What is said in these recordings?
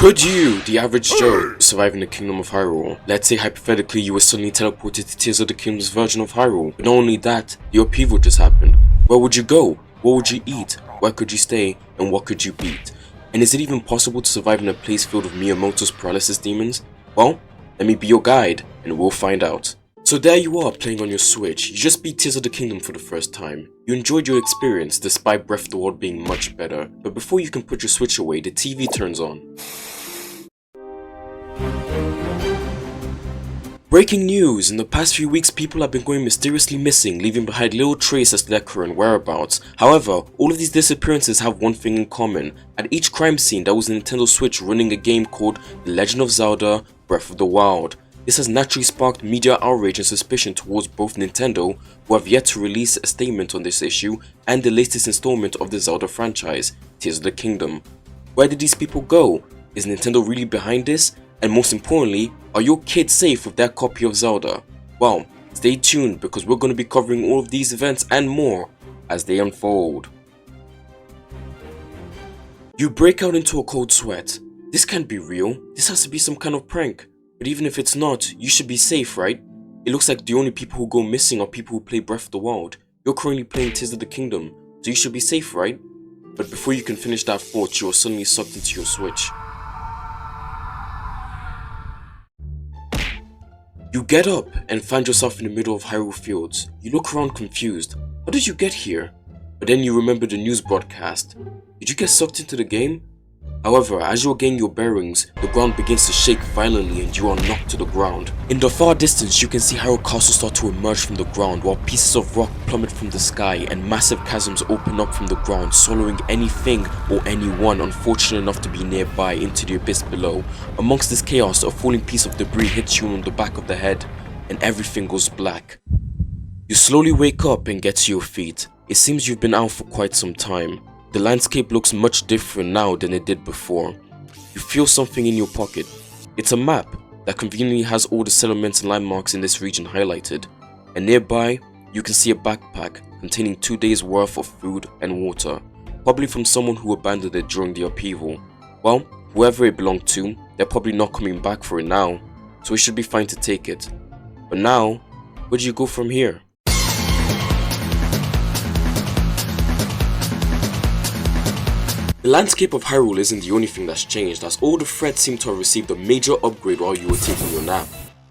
Could you, the average Joe, survive in the kingdom of Hyrule? Let's say hypothetically you were suddenly teleported to Tears of the Kingdom's version of Hyrule. But not only that, the upheaval just happened. Where would you go? What would you eat? Where could you stay? And what could you beat? And is it even possible to survive in a place filled with Miyamoto's paralysis demons? Well, let me be your guide, and we'll find out. So there you are playing on your Switch. You just beat Tears of the Kingdom for the first time. You enjoyed your experience despite Breath of the Wild being much better. But before you can put your Switch away, the TV turns on. Breaking news! In the past few weeks, people have been going mysteriously missing, leaving behind little traces as to their current whereabouts. However, all of these disappearances have one thing in common. At each crime scene, there was a Nintendo Switch running a game called The Legend of Zelda: Breath of the Wild. This has naturally sparked media outrage and suspicion towards both Nintendo, who have yet to release a statement on this issue, and the latest installment of the Zelda franchise, Tears of the Kingdom. Where did these people go? Is Nintendo really behind this? And most importantly, are your kids safe with their copy of Zelda? Well, stay tuned because we're going to be covering all of these events and more as they unfold. You break out into a cold sweat. This can't be real. This has to be some kind of prank. But even if it's not, you should be safe, right? It looks like the only people who go missing are people who play Breath of the Wild. You're currently playing Tears of the Kingdom, so you should be safe, right? But before you can finish that thought, you are suddenly sucked into your Switch. You get up and find yourself in the middle of Hyrule Fields. You look around confused. How did you get here? But then you remember the news broadcast. Did you get sucked into the game? However, as you gain your bearings, the ground begins to shake violently and you are knocked to the ground. In the far distance, you can see Hyrule Castle start to emerge from the ground while pieces of rock plummet from the sky and massive chasms open up from the ground, swallowing anything or anyone unfortunate enough to be nearby into the abyss below. Amongst this chaos, a falling piece of debris hits you on the back of the head and everything goes black. You slowly wake up and get to your feet. It seems you've been out for quite some time. The landscape looks much different now than it did before. You feel something in your pocket. It's a map that conveniently has all the settlements and landmarks in this region highlighted. And nearby, you can see a backpack containing 2 days worth of food and water, probably from someone who abandoned it during the upheaval. Well, whoever it belonged to, they're probably not coming back for it now, so it should be fine to take it. But now, where do you go from here? The landscape of Hyrule isn't the only thing that's changed, as all the threats seem to have received a major upgrade while you were taking your nap.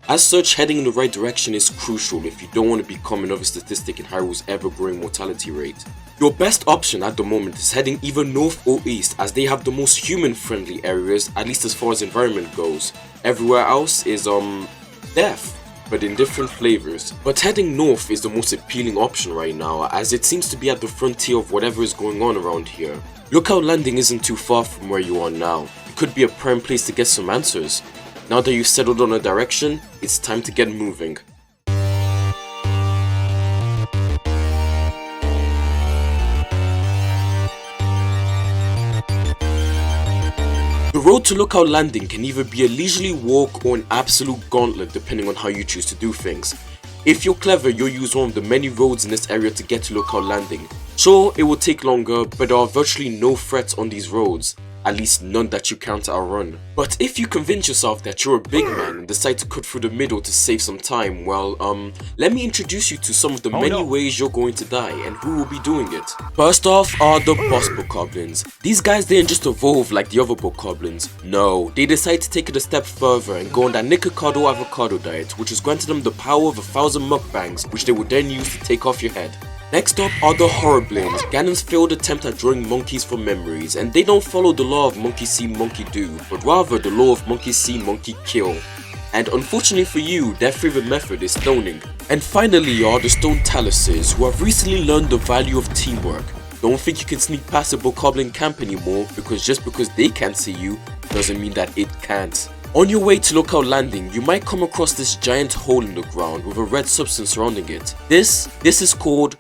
As such, heading in the right direction is crucial if you don't want to become another statistic in Hyrule's ever-growing mortality rate. Your best option at the moment is heading either north or east, as they have the most human-friendly areas, at least as far as environment goes. Everywhere else is, death, but in different flavors. But heading north is the most appealing option right now, as it seems to be at the frontier of whatever is going on around here. Lookout Landing isn't too far from where you are now. It could be a prime place to get some answers. Now that you've settled on a direction, it's time to get moving. The road to Lookout Landing can either be a leisurely walk or an absolute gauntlet depending on how you choose to do things. If you're clever, you'll use one of the many roads in this area to get to Lookout Landing. Sure, it will take longer, but there are virtually no threats on these roads. At least none that you can't outrun. But if you convince yourself that you're a big man and decide to cut through the middle to save some time, well, let me introduce you to some of the many ways you're going to die and who will be doing it. First off are the boss bokoblins. These guys didn't just evolve like the other bokoblins. No, they decided to take it a step further and go on that Nikocado avocado diet, which has granted them the power of 1,000 mukbangs, which they would then use to take off your head. Next up are the Horriblins, Ganon's failed attempt at drawing monkeys from memories, and they don't follow the law of monkey see, monkey do, but rather the law of monkey see, monkey kill. And unfortunately for you, their favorite method is stoning. And finally are the Stone Taluses, who have recently learned the value of teamwork. Don't think you can sneak past a bokoblin camp anymore, because just because they can't see you, doesn't mean that it can't. On your way to Lookout Landing, you might come across this giant hole in the ground with a red substance surrounding it. This is called,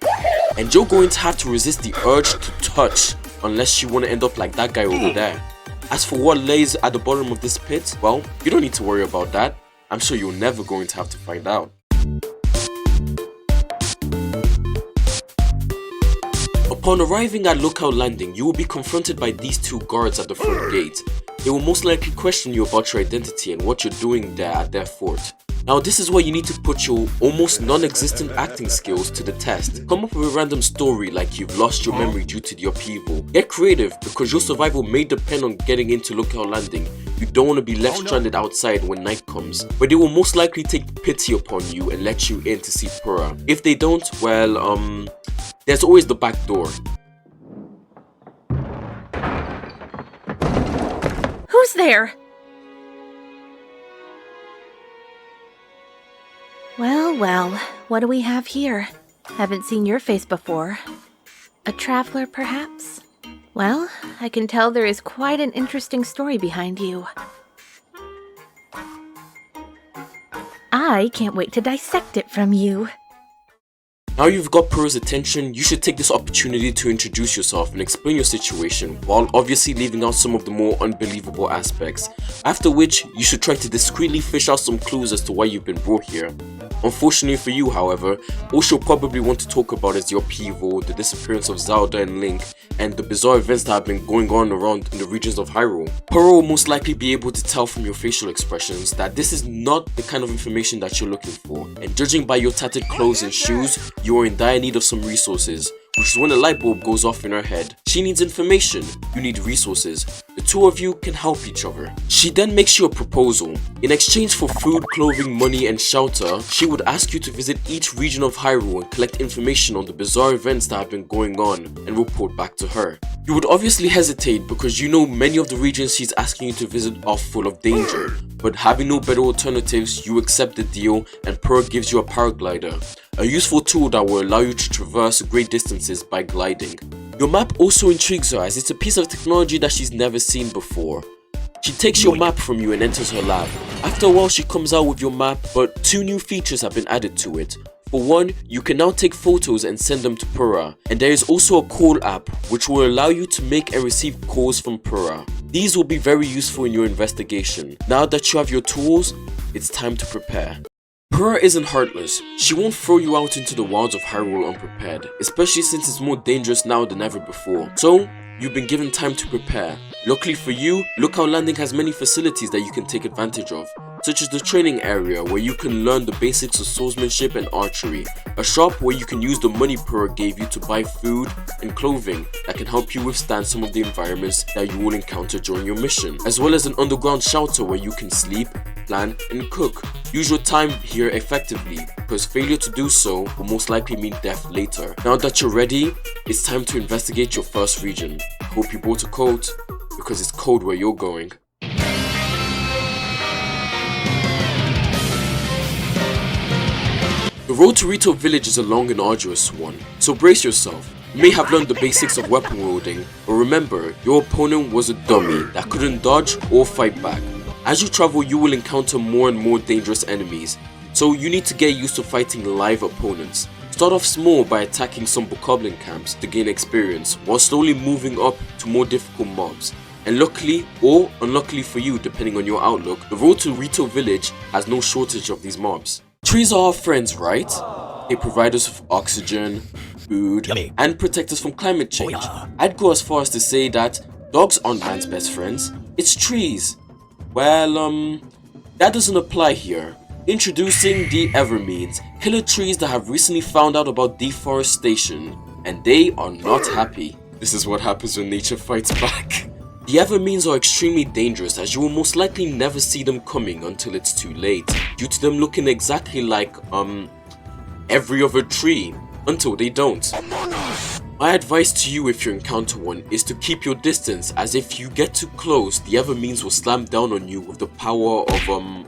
and you're going to have to resist the urge to touch, unless you want to end up like that guy over there. As for what lays at the bottom of this pit, well, you don't need to worry about that. I'm sure you're never going to have to find out. Upon arriving at Lookout Landing, you will be confronted by these two guards at the front gate. they will most likely question you about your identity and what you're doing there at their fort. Now this is where you need to put your almost non-existent acting skills to the test. Come up with a random story like you've lost your memory due to the upheaval. Get creative because your survival may depend on getting into Lookout Landing. You don't want to be left stranded outside when night comes, but they will most likely take pity upon you and let you in to see Pura. If they don't, well, there's always the back door. Who's there? Well, what do we have here? Haven't seen your face before. A traveler, perhaps? Well, I can tell there is quite an interesting story behind you. I can't wait to dissect it from you. Now you've got Pura's attention, you should take this opportunity to introduce yourself and explain your situation, while obviously leaving out some of the more unbelievable aspects, after which you should try to discreetly fish out some clues as to why you've been brought here. Unfortunately for you, however, all she'll probably want to talk about is the upheaval, the disappearance of Zelda and Link, and the bizarre events that have been going on around in the regions of Hyrule. Pura will most likely be able to tell from your facial expressions that this is not the kind of information that you're looking for, and judging by your tattered clothes and shoes, you are in dire need of some resources, which is when a light bulb goes off in her head. She needs information, you need resources. The two of you can help each other. She then makes you a proposal. In exchange for food, clothing, money and shelter, she would ask you to visit each region of Hyrule and collect information on the bizarre events that have been going on and report back to her. You would obviously hesitate because you know many of the regions she's asking you to visit are full of danger, but having no better alternatives, you accept the deal and Pura gives you a paraglider, a useful tool that will allow you to traverse great distances by gliding. Your map also intrigues her as it's a piece of technology that she's never seen before. She takes your map from you and enters her lab. After a while she comes out with your map, but two new features have been added to it. For one, you can now take photos and send them to Pura, and there is also a call app which will allow you to make and receive calls from Pura. These will be very useful in your investigation. Now that you have your tools, it's time to prepare. Pura isn't heartless. She won't throw you out into the wilds of Hyrule unprepared, especially since it's more dangerous now than ever before. So, you've been given time to prepare. Luckily for you, Lookout Landing has many facilities that you can take advantage of, such as the training area where you can learn the basics of swordsmanship and archery, a shop where you can use the money Pura gave you to buy food and clothing that can help you withstand some of the environments that you will encounter during your mission, as well as an underground shelter where you can sleep, plan and cook. Use your time here effectively, because failure to do so will most likely mean death later. Now that you're ready, it's time to investigate your first region. Hope you bought a coat, because it's cold where you're going. The road to Rito village is a long and arduous one, so brace yourself. You may have learned the basics of weapon wielding, but remember, your opponent was a dummy that couldn't dodge or fight back. As you travel, you will encounter more and more dangerous enemies, so you need to get used to fighting live opponents. Start off small by attacking some bokoblin camps to gain experience, while slowly moving up to more difficult mobs. And luckily, or unluckily for you depending on your outlook, the road to Rito village has no shortage of these mobs. Trees are our friends, right? They provide us with oxygen, food, and protect us from climate change. I'd go as far as to say that dogs aren't man's best friends, it's trees. Well, that doesn't apply here. Introducing the Evermeans, killer trees that have recently found out about deforestation, and they are not happy. This is what happens when nature fights back. The Evermeans are extremely dangerous as you will most likely never see them coming until it's too late, due to them looking exactly like, every other tree, until they don't. My advice to you if you encounter one is to keep your distance, as if you get too close, the Evermeans will slam down on you with the power of,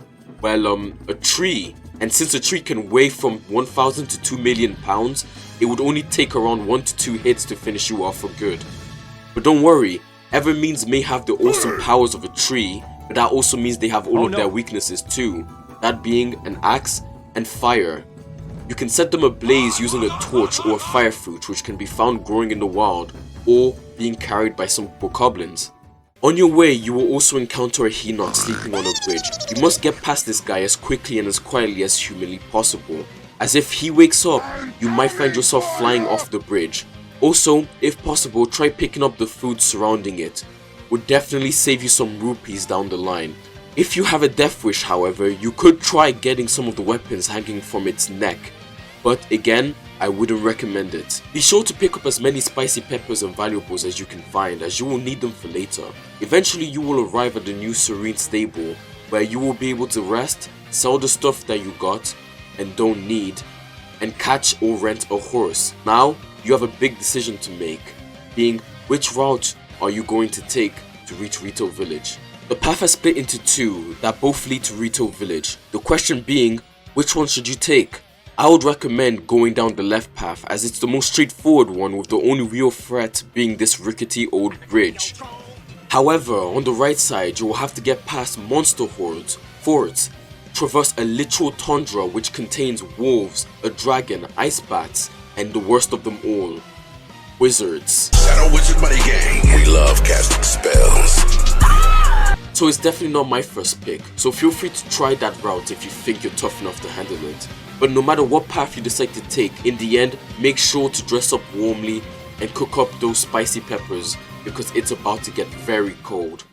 a tree. And since a tree can weigh from 1,000 to 2 million pounds, it would only take around 1 to 2 hits to finish you off for good. But don't worry, Evermeans may have the awesome powers of a tree, but that also means they have all of their weaknesses too, that being an axe and fire. You can set them ablaze using a torch or a fire fruit which can be found growing in the wild, or being carried by some bokoblins. On your way, you will also encounter a Hinot sleeping on a bridge. You must get past this guy as quickly and as quietly as humanly possible, as if he wakes up, you might find yourself flying off the bridge. Also, if possible, try picking up the food surrounding it. would definitely save you some rupees down the line. If you have a death wish, however, you could try getting some of the weapons hanging from its neck, but again, I wouldn't recommend it. Be sure to pick up as many spicy peppers and valuables as you can find, as you will need them for later. Eventually you will arrive at the new Serene stable, where you will be able to rest, sell the stuff that you got and don't need, and catch or rent a horse. Now, you have a big decision to make, being which route are you going to take to reach Rito Village. The path has split into two that both lead to Rito Village. The question being, which one should you take? I would recommend going down the left path, as it's the most straightforward one, with the only real threat being this rickety old bridge. However, on the right side you will have to get past monster hordes, forts, traverse a literal tundra which contains wolves, a dragon, ice bats, and the worst of them all, wizards. Shadow Wizard Money Gang. We love casting spells. So it's definitely not my first pick, so feel free to try that route if you think you're tough enough to handle it. But no matter what path you decide to take, in the end, make sure to dress up warmly and cook up those spicy peppers, because it's about to get very cold.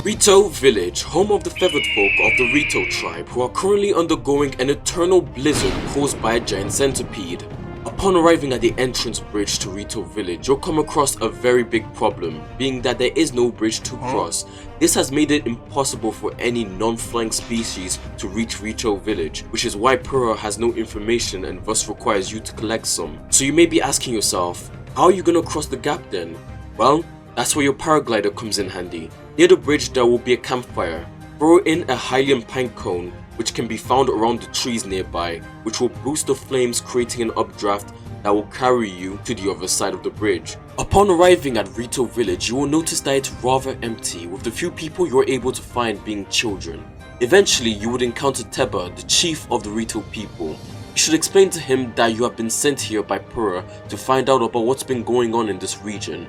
Rito Village, home of the feathered folk of the Rito tribe, who are currently undergoing an eternal blizzard caused by a giant centipede. Upon arriving at the entrance bridge to Rito Village, you'll come across a very big problem, being that there is no bridge to cross. This has made it impossible for any non-flying species to reach Rito Village, which is why Pura has no information and thus requires you to collect some. So you may be asking yourself, how are you gonna cross the gap then? Well, that's where your paraglider comes in handy. Near the bridge there will be a campfire. Throw in a Hylian pine cone, which can be found around the trees nearby, which will boost the flames, creating an updraft that will carry you to the other side of the bridge. Upon arriving at Rito Village, you will notice that it's rather empty, with the few people you are able to find being children. Eventually, you would encounter Teba, the chief of the Rito people. You should explain to him that you have been sent here by Pura to find out about what's been going on in this region.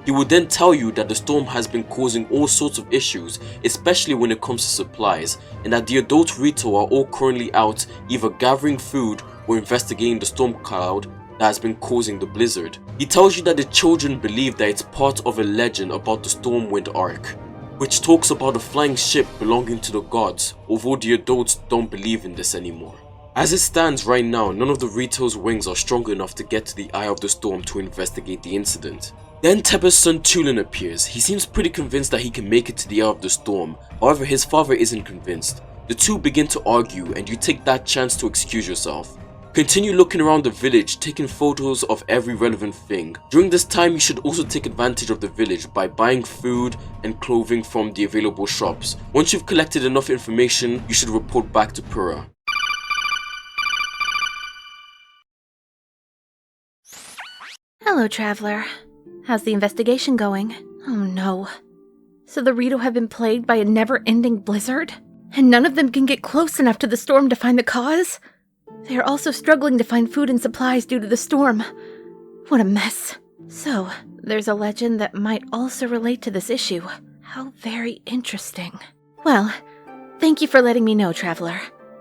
He will then tell you that the storm has been causing all sorts of issues, especially when it comes to supplies, and that the adult Rito are all currently out either gathering food or investigating the storm cloud that has been causing the blizzard. He tells you that the children believe that it's part of a legend about the Stormwind Ark, which talks about a flying ship belonging to the gods, although the adults don't believe in this anymore. As it stands right now, none of the Rito's wings are strong enough to get to the eye of the storm to investigate the incident. Then Teba's son Tulin appears. He seems pretty convinced that he can make it to the eye of the storm, however his father isn't convinced. The two begin to argue and you take that chance to excuse yourself. Continue looking around the village, taking photos of every relevant thing. During this time you should also take advantage of the village by buying food and clothing from the available shops. Once you've collected enough information, you should report back to Pura. Hello, traveler. How's the investigation going? Oh no. So the Rito have been plagued by a never-ending blizzard? And none of them can get close enough to the storm to find the cause? They are also struggling to find food and supplies due to the storm. What a mess. So, there's a legend that might also relate to this issue. How very interesting. Well, thank you for letting me know, traveler.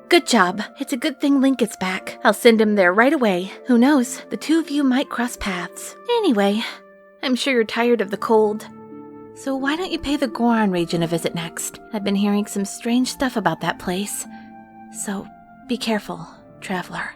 Good job. It's a good thing Link is back. I'll send him there right away. Who knows, the two of you might cross paths. Anyway, I'm sure you're tired of the cold. So why don't you pay the Goron region a visit next? I've been hearing some strange stuff about that place. So, be careful, traveler.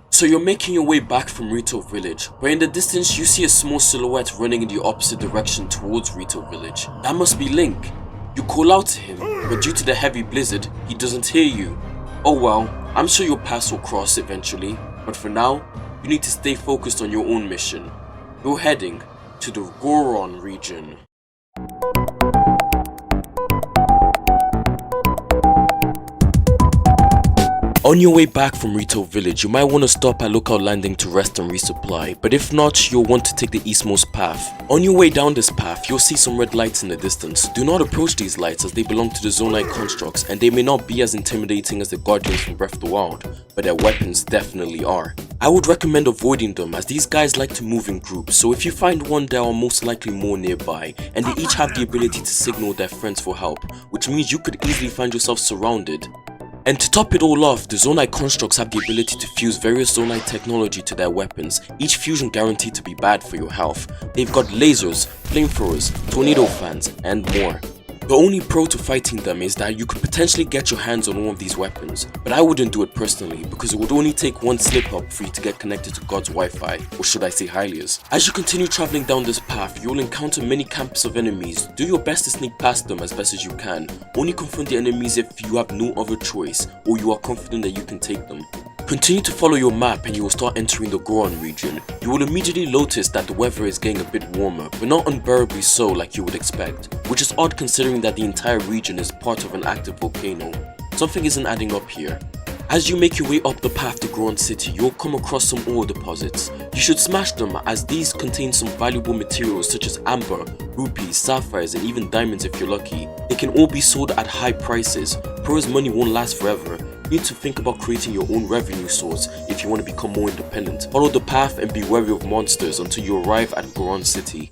So you're making your way back from Rito Village, where in the distance you see a small silhouette running in the opposite direction towards Rito Village. That must be Link. You call out to him, but due to the heavy blizzard, he doesn't hear you. Oh well, I'm sure your paths will cross eventually, but for now, you need to stay focused on your own mission. You're heading to the Goron region. On your way back from Rito village, you might want to stop at Lookout Landing to rest and resupply, but if not, you'll want to take the eastmost path. On your way down this path, you'll see some red lights in the distance. Do not approach these lights as they belong to the Zonite constructs and they may not be as intimidating as the Guardians from Breath of the Wild, but their weapons definitely are. I would recommend avoiding them as these guys like to move in groups, so if you find one, there are most likely more nearby, and they each have the ability to signal their friends for help, which means you could easily find yourself surrounded. And to top it all off, the Zonite constructs have the ability to fuse various Zonite technology to their weapons, each fusion guaranteed to be bad for your health. They've got lasers, flamethrowers, tornado fans, and more. The only pro to fighting them is that you could potentially get your hands on one of these weapons, but I wouldn't do it personally because it would only take one slip up for you to get connected to God's Wi-Fi, or should I say Hylia's. As you continue traveling down this path, you'll encounter many camps of enemies. Do your best to sneak past them as best as you can. Only confront the enemies if you have no other choice, or you are confident that you can take them. Continue to follow your map and you will start entering the Goron region. You will immediately notice that the weather is getting a bit warmer, but not unbearably so like you would expect, which is odd considering that the entire region is part of an active volcano. Something isn't adding up here. As you make your way up the path to Goron City, you'll come across some ore deposits. You should smash them as these contain some valuable materials such as amber, rupees, sapphires, and even diamonds if you're lucky. They can all be sold at high prices. Pro's money won't last forever. You need to think about creating your own revenue source if you want to become more independent. Follow the path and be wary of monsters until you arrive at Goron City.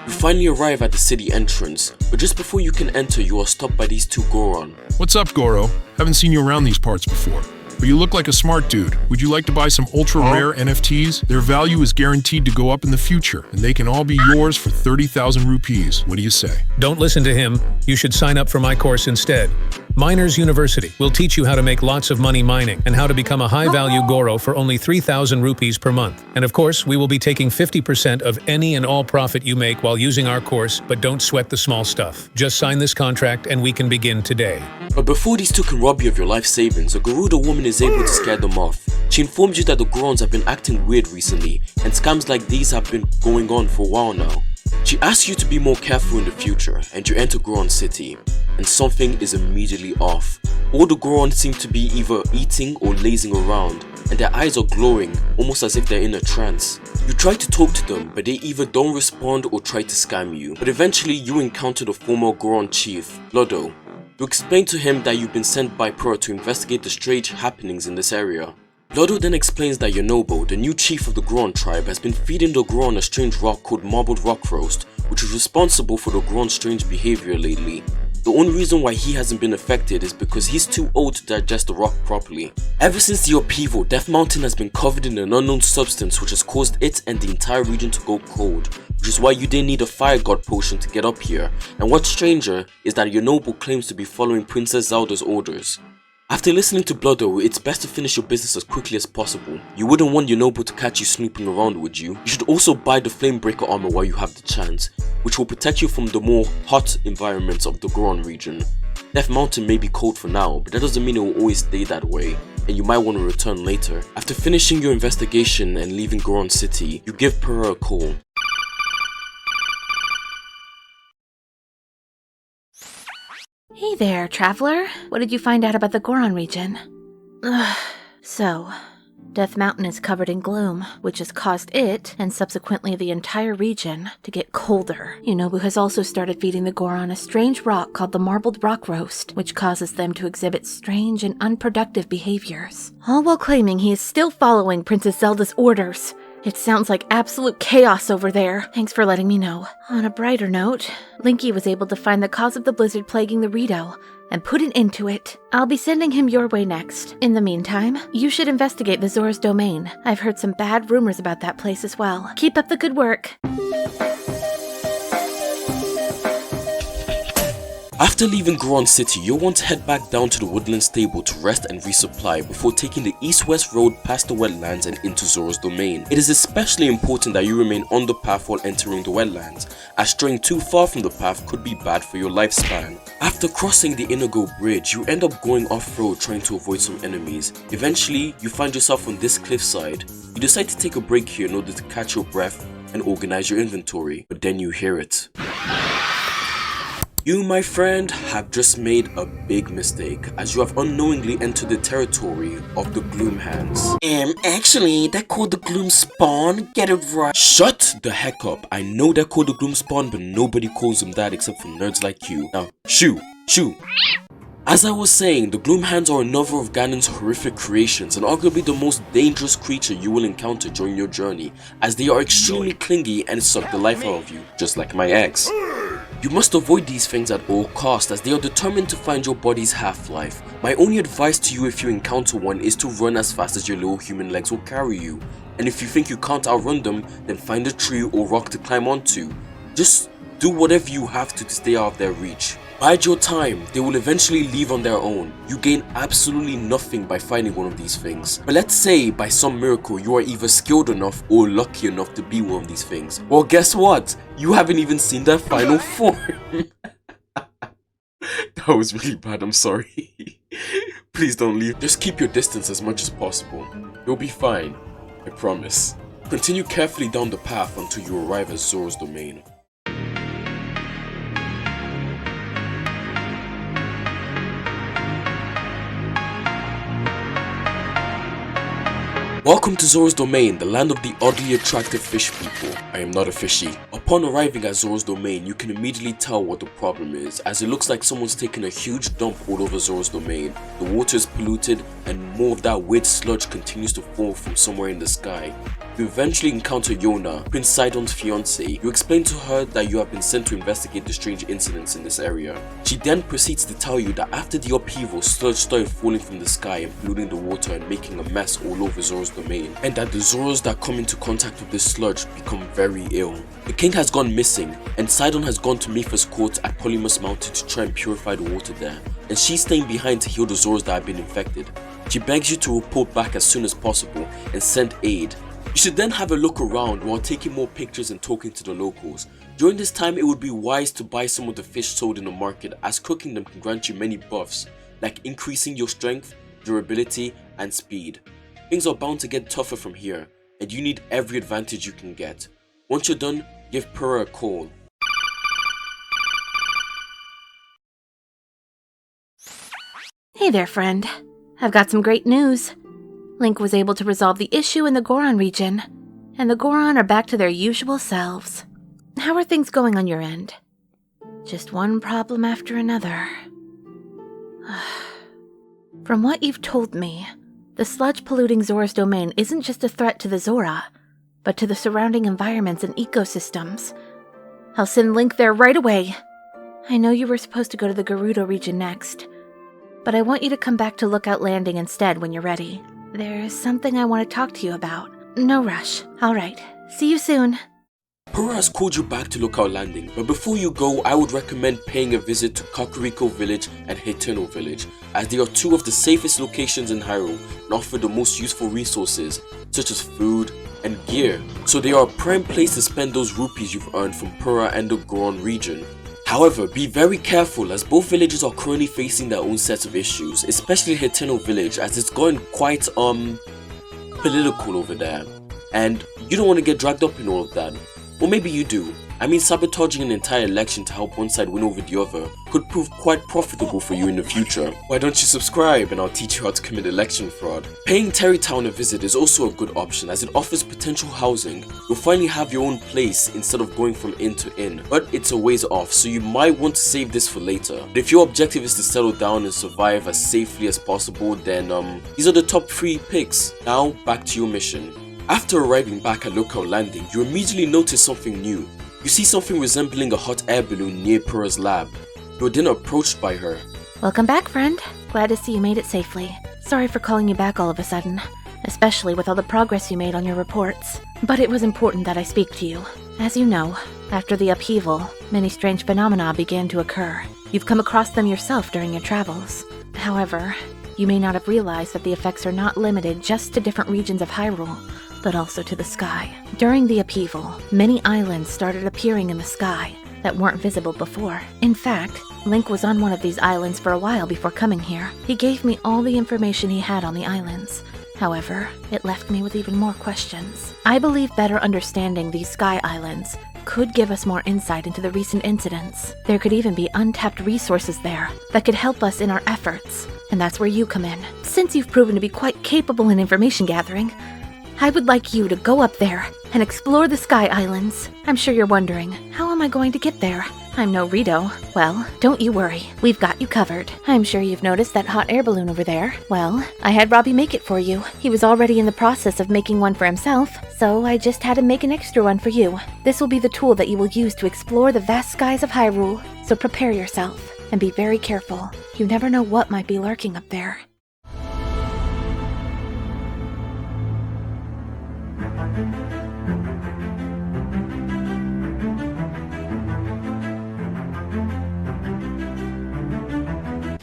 Finally arrive at the city entrance, but just before you can enter, you are stopped by these two Goron. What's up, Goro? Haven't seen you around these parts before. But you look like a smart dude. Would you like to buy some ultra-rare NFTs? Their value is guaranteed to go up in the future, and they can all be yours for 30,000 rupees. What do you say? Don't listen to him. You should sign up for my course instead. Miners University will teach you how to make lots of money mining and how to become a high-value Goro for only 3,000 rupees per month. And of course, we will be taking 50% of any and all profit you make while using our course, but don't sweat the small stuff. Just sign this contract and we can begin today. But before these two can rob you of your life savings, a Gerudo woman is able to scare them off. She informs you that the Gorons have been acting weird recently, and scams like these have been going on for a while now. She asks you to be more careful in the future, and you enter Goron City, and something is immediately off. All the Gorons seem to be either eating or lazing around, and their eyes are glowing, almost as if they're in a trance. You try to talk to them, but they either don't respond or try to scam you. But eventually you encounter the former Goron chief, Lodo. You explain to him that you've been sent by Pro to investigate the strange happenings in this area. Lodo then explains that Yonobo, the new chief of the Goron tribe, has been feeding the Goron a strange rock called marbled rock roast, which is responsible for the Goron's strange behavior lately. The only reason why he hasn't been affected is because he's too old to digest the rock properly. Ever since the upheaval, Death Mountain has been covered in an unknown substance which has caused it and the entire region to go cold, which is why you didn't need a fire god potion to get up here, and what's stranger is that Yonobo claims to be following Princess Zelda's orders. After listening to Bloodo, it's best to finish your business as quickly as possible. You wouldn't want Yonobo to catch you snooping around, would you? You should also buy the Flamebreaker armor while you have the chance, which will protect you from the more hot environments of the Goron region. Death Mountain may be cold for now, but that doesn't mean it will always stay that way, and you might want to return later. After finishing your investigation and leaving Goron City, you give Purah a call. Hey there, traveler. What did you find out about the Goron region? So, Death Mountain is covered in gloom, which has caused it, and subsequently the entire region, to get colder. Yonobu has also started feeding the Goron a strange rock called the marbled rock roast, which causes them to exhibit strange and unproductive behaviors. All while claiming he is still following Princess Zelda's orders. It sounds like absolute chaos over there. Thanks for letting me know. On a brighter note, Linky was able to find the cause of the blizzard plaguing the Rito and put an end to it. I'll be sending him your way next. In the meantime, you should investigate the Zora's domain. I've heard some bad rumors about that place as well. Keep up the good work. After leaving Goron City, you'll want to head back down to the woodland stable to rest and resupply before taking the east-west road past the wetlands and into Zora's domain. It is especially important that you remain on the path while entering the wetlands, as straying too far from the path could be bad for your lifespan. After crossing the Inigo Bridge, you end up going off-road trying to avoid some enemies. Eventually, you find yourself on this cliffside. You decide to take a break here in order to catch your breath and organize your inventory, but then you hear it. You, my friend, have just made a big mistake, as you have unknowingly entered the territory of the Gloom Hands. Actually, they're called the Gloom Spawn, get it right. Shut the heck up. I know they're called the Gloom Spawn, but nobody calls them that except for nerds like you. Now, shoo. As I was saying, the Gloom Hands are another of Ganon's horrific creations and arguably the most dangerous creature you will encounter during your journey, as they are extremely clingy and suck the life out of you, just like my ex. You must avoid these things at all costs, as they are determined to find your body's half-life. My only advice to you if you encounter one is to run as fast as your little human legs will carry you, and if you think you can't outrun them, then find a tree or rock to climb onto. Just do whatever you have to stay out of their reach. Bide your time, they will eventually leave on their own. You gain absolutely nothing by finding one of these things. But let's say by some miracle you are either skilled enough or lucky enough to be one of these things. Well, guess what? You haven't even seen their final form. That was really bad, I'm sorry. Please don't leave. Just keep your distance as much as possible. You'll be fine, I promise. Continue carefully down the path until you arrive at Zora's domain. Welcome to Zora's domain, the land of the oddly attractive fish people. I am not a fishy. Upon arriving at Zora's domain, you can immediately tell what the problem is, as it looks like someone's taken a huge dump all over Zora's domain. The water is polluted and more of that weird sludge continues to fall from somewhere in the sky. You eventually encounter Yona, Prince Sidon's fiancée. You explain to her that you have been sent to investigate the strange incidents in this area. She then proceeds to tell you that after the upheaval, sludge started falling from the sky and polluting the water and making a mess all over Zora's domain, and that the Zoras that come into contact with this sludge become very ill. The king has gone missing, and Sidon has gone to Mipha's court at Polymus Mountain to try and purify the water there, and she's staying behind to heal the Zoras that have been infected. She begs you to report back as soon as possible and send aid. You should then have a look around while taking more pictures and talking to the locals. During this time, it would be wise to buy some of the fish sold in the market, as cooking them can grant you many buffs, like increasing your strength, durability, and speed. Things are bound to get tougher from here, and you need every advantage you can get. Once you're done, give Purah a call. Hey there, friend. I've got some great news. Link was able to resolve the issue in the Goron region, and the Goron are back to their usual selves. How are things going on your end? Just one problem after another. From what you've told me, the sludge polluting Zora's domain isn't just a threat to the Zora, but to the surrounding environments and ecosystems. I'll send Link there right away. I know you were supposed to go to the Gerudo region next, but I want you to come back to Lookout Landing instead when you're ready. There's something I want to talk to you about. No rush. Alright, see you soon. Purah has called you back to Lookout Landing, but before you go, I would recommend paying a visit to Kakariko Village and Hyrule Village, as they are two of the safest locations in Hyrule and offer the most useful resources, such as food and gear, so they are a prime place to spend those rupees you've earned from Purah and the Goron region. However, be very careful, as both villages are currently facing their own sets of issues, especially Hyrule Village, as it's going quite political over there, and you don't want to get dragged up in all of that. Or maybe you do. I mean, sabotaging an entire election to help one side win over the other could prove quite profitable for you in the future. Why don't you subscribe and I'll teach you how to commit election fraud. Paying Terrytown a visit is also a good option, as it offers potential housing. You'll finally have your own place instead of going from inn to inn, but it's a ways off, so you might want to save this for later. But if your objective is to settle down and survive as safely as possible, then these are the top 3 picks. Now back to your mission. After arriving back at Lookout Landing, you immediately notice something new. You see something resembling a hot air balloon near Purah's lab. You are then approached by her. Welcome back, friend. Glad to see you made it safely. Sorry for calling you back all of a sudden, especially with all the progress you made on your reports. But it was important that I speak to you. As you know, after the upheaval, many strange phenomena began to occur. You've come across them yourself during your travels. However, you may not have realized that the effects are not limited just to different regions of Hyrule, but also to the sky. During the upheaval, many islands started appearing in the sky that weren't visible before. In fact, Link was on one of these islands for a while before coming here. He gave me all the information he had on the islands, However, it left me with even more questions. I believe better understanding these sky islands could give us more insight into the recent incidents. There could even be untapped resources there that could help us in our efforts. And that's where you come in. Since you've proven to be quite capable in information gathering, I would like you to go up there and explore the Sky Islands. I'm sure you're wondering, how am I going to get there? I'm no Rito. Well, don't you worry. We've got you covered. I'm sure you've noticed that hot air balloon over there. Well, I had Robbie make it for you. He was already in the process of making one for himself, so I just had him make an extra one for you. This will be the tool that you will use to explore the vast skies of Hyrule, so prepare yourself and be very careful. You never know what might be lurking up there.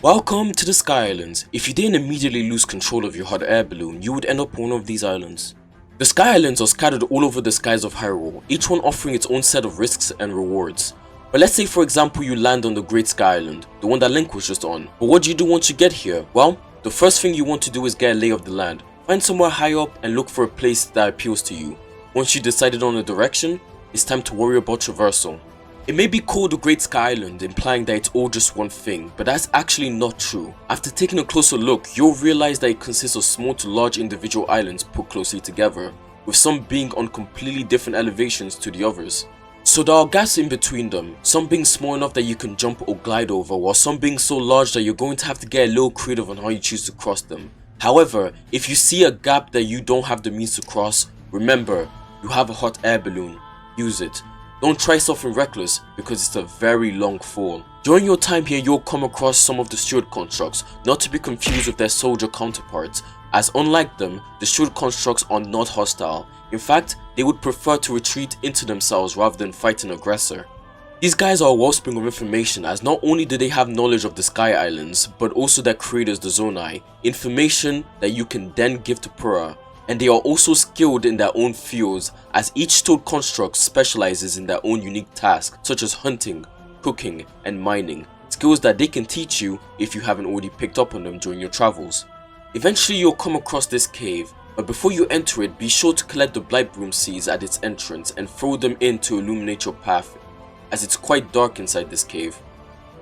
Welcome to the Sky Islands. If you didn't immediately lose control of your hot air balloon, you would end up on one of these islands. The Sky Islands are scattered all over the skies of Hyrule, each one offering its own set of risks and rewards. But let's say for example you land on the Great Sky Island, the one that Link was just on. But what do you do once you get here? Well, the first thing you want to do is get a lay of the land. Find somewhere high up and look for a place that appeals to you. Once you decided on a direction, it's time to worry about traversal. It may be called the Great Sky Island, implying that it's all just one thing, but that's actually not true. After taking a closer look, you'll realize that it consists of small to large individual islands put closely together, with some being on completely different elevations to the others. So there are gaps in between them, some being small enough that you can jump or glide over, while some being so large that you're going to have to get a little creative on how you choose to cross them. However, if you see a gap that you don't have the means to cross, remember, you have a hot air balloon. Use it. Don't try something reckless because it's a very long fall. During your time here, you'll come across some of the steward constructs, not to be confused with their soldier counterparts, as unlike them, the steward constructs are not hostile. In fact, they would prefer to retreat into themselves rather than fight an aggressor. These guys are a wellspring of information, as not only do they have knowledge of the Sky Islands, but also their creators, the Zonai, information that you can then give to Pura. And they are also skilled in their own fields, as each steward construct specializes in their own unique tasks, such as hunting, cooking, and mining, skills that they can teach you if you haven't already picked up on them during your travels. Eventually you'll come across this cave, but before you enter it, be sure to collect the Blight Broom seeds at its entrance and throw them in to illuminate your path, as it's quite dark inside this cave.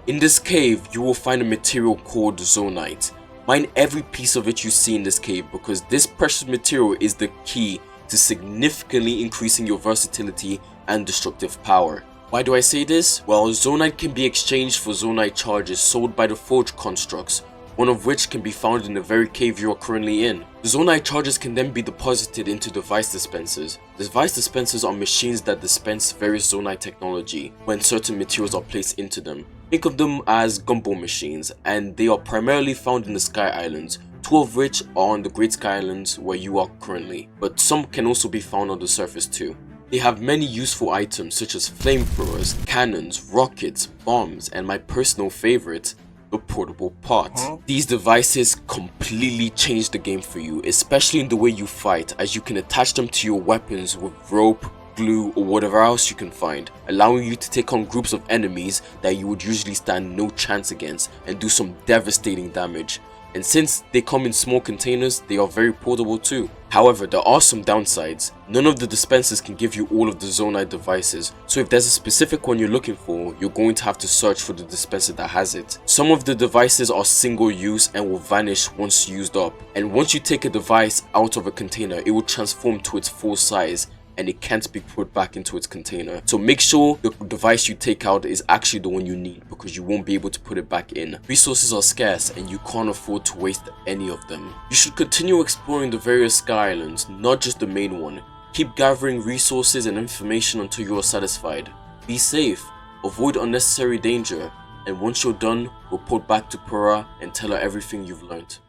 In this cave, you will find a material called Zonite. Mine every piece of it you see in this cave, because this precious material is the key to significantly increasing your versatility and destructive power. Why do I say this? Well, Zonite can be exchanged for Zonite charges sold by the Forge constructs, one of which can be found in the very cave you are currently in. The Zonite charges can then be deposited into device dispensers. Device dispensers are machines that dispense various Zonite technology when certain materials are placed into them. Think of them as gumball machines, and they are primarily found in the Sky Islands, two of which are on the Great Sky Islands where you are currently, but some can also be found on the surface too. They have many useful items such as flamethrowers, cannons, rockets, bombs, and my personal favorite, the portable pot. These devices completely change the game for you, especially in the way you fight, as you can attach them to your weapons with rope, glue, or whatever else you can find, allowing you to take on groups of enemies that you would usually stand no chance against and do some devastating damage. And since they come in small containers, they are very portable too. However, there are some downsides. None of the dispensers can give you all of the Zonite devices, so if there's a specific one you're looking for, you're going to have to search for the dispenser that has it. Some of the devices are single use and will vanish once used up, and once you take a device out of a container, it will transform to its full size and it can't be put back into its container. So make sure the device you take out is actually the one you need, because you won't be able to put it back in. Resources are scarce and you can't afford to waste any of them. You should continue exploring the various Sky Islands, not just the main one. Keep gathering resources and information until you are satisfied. Be safe, avoid unnecessary danger, and once you're done, report back to Pura and tell her everything you've learned.